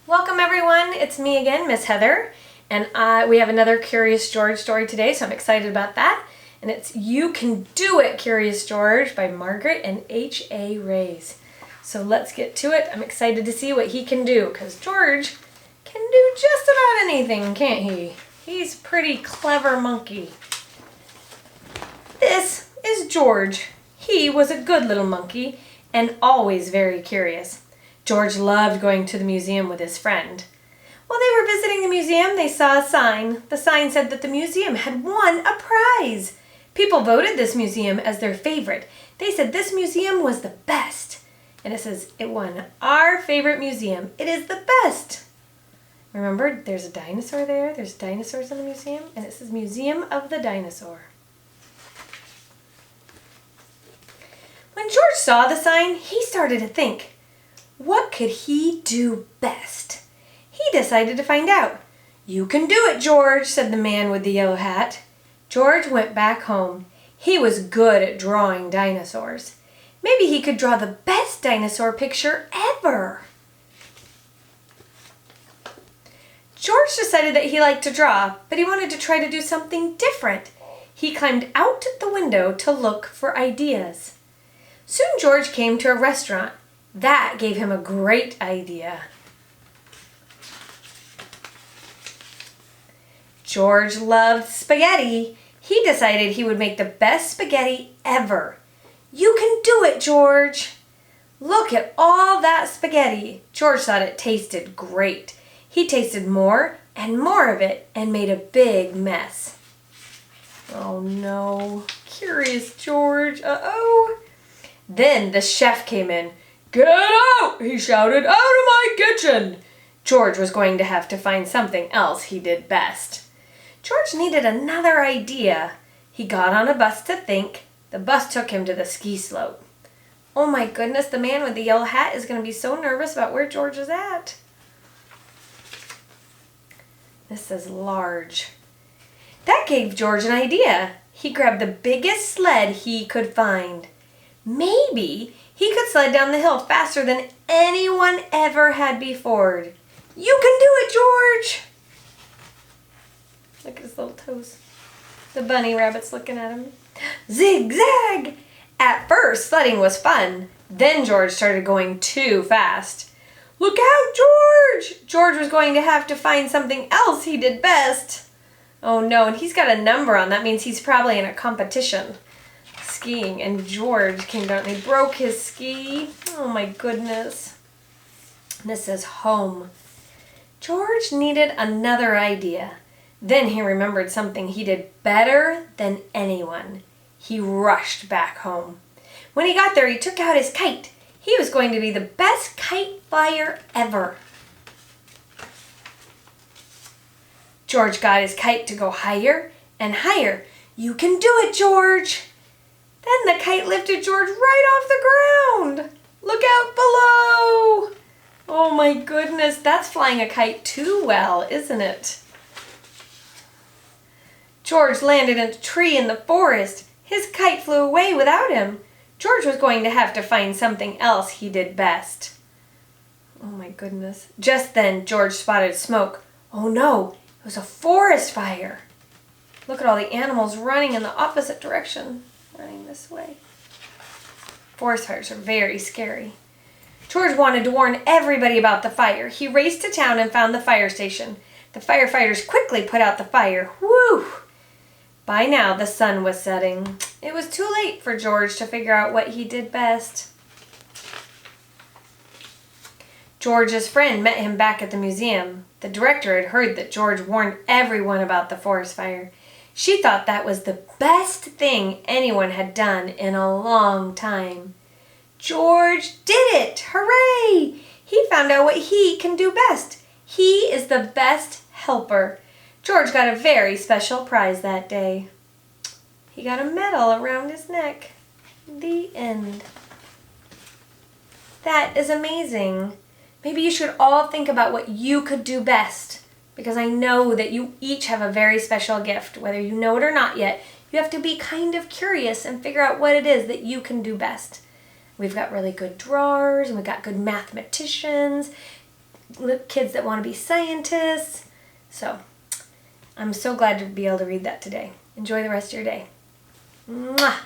Welcome everyone, it's me again, Miss Heather, and we have another Curious George story today, so I'm excited about that. And it's You Can Do It, Curious George by Margaret and H.A. Rays. So let's get to it. I'm excited to see what he can do, because George can do just about anything, can't he? He's a pretty clever monkey. This is George. He was a good little monkey and always very curious. George loved going to the museum with his friend. While they were visiting the museum, they saw a sign. The sign said that the museum had won a prize. People voted this museum as their favorite. They said this museum was the best. And it says, it won our favorite museum. It is the best. Remember, there's a dinosaur there. There's dinosaurs in the museum. And it says Museum of the Dinosaur. When George saw the sign, he started to think. What could he do best? He decided to find out. You can do it, George, said the man with the yellow hat. George went back home. He was good at drawing dinosaurs. Maybe he could draw the best dinosaur picture ever. George decided that he liked to draw, but he wanted to try to do something different. He climbed out the window to look for ideas. Soon George came to a restaurant. That gave him a great idea. George loved spaghetti. He decided he would make the best spaghetti ever. You can do it, George. Look at all that spaghetti. George thought it tasted great. He tasted more and more of it and made a big mess. Oh no, Curious George, uh-oh. Then the chef came in. Get out, he shouted, out of my kitchen. George was going to have to find something else he did best. George needed another idea. He got on a bus to think. The bus took him to the ski slope. Oh my goodness, the man with the yellow hat is going to be so nervous about where George is at. This is large. That gave George an idea. He grabbed the biggest sled he could find. Maybe he could sled down the hill faster than anyone ever had before. You can do it, George! Look at his little toes. The bunny rabbit's looking at him. Zigzag! At first, sledding was fun. Then George started going too fast. Look out, George! George was going to have to find something else he did best. Oh no, and he's got a number on. That means he's probably in a competition. Skiing, and George came down and he broke his ski. Oh my goodness. This says home. George needed another idea. Then he remembered something he did better than anyone. He rushed back home. When he got there, he took out his kite. He was going to be the best kite flyer ever. George got his kite to go higher and higher. You can do it, George! Then the kite lifted George right off the ground. Look out below. Oh my goodness, that's flying a kite too well, isn't it? George landed in a tree in the forest. His kite flew away without him. George was going to have to find something else he did best. Oh my goodness. Just then, George spotted smoke. Oh no, it was a forest fire. Look at all the animals running in the opposite direction. Running this way. Forest fires are very scary. George wanted to warn everybody about the fire. He raced to town and found the fire station. The firefighters quickly put out the fire. Whew! By now, the sun was setting. It was too late for George to figure out what he did best. George's friend met him back at the museum. The director had heard that George warned everyone about the forest fire. She thought that was the best thing anyone had done in a long time. George did it! Hooray! He found out what he can do best. He is the best helper. George got a very special prize that day. He got a medal around his neck. The end. That is amazing. Maybe you should all think about what you could do best. Because I know that you each have a very special gift. Whether you know it or not yet, you have to be kind of curious and figure out what it is that you can do best. We've got really good drawers and we've got good mathematicians. kids that want to be scientists. So I'm so glad to be able to read that today. Enjoy the rest of your day. Mwah!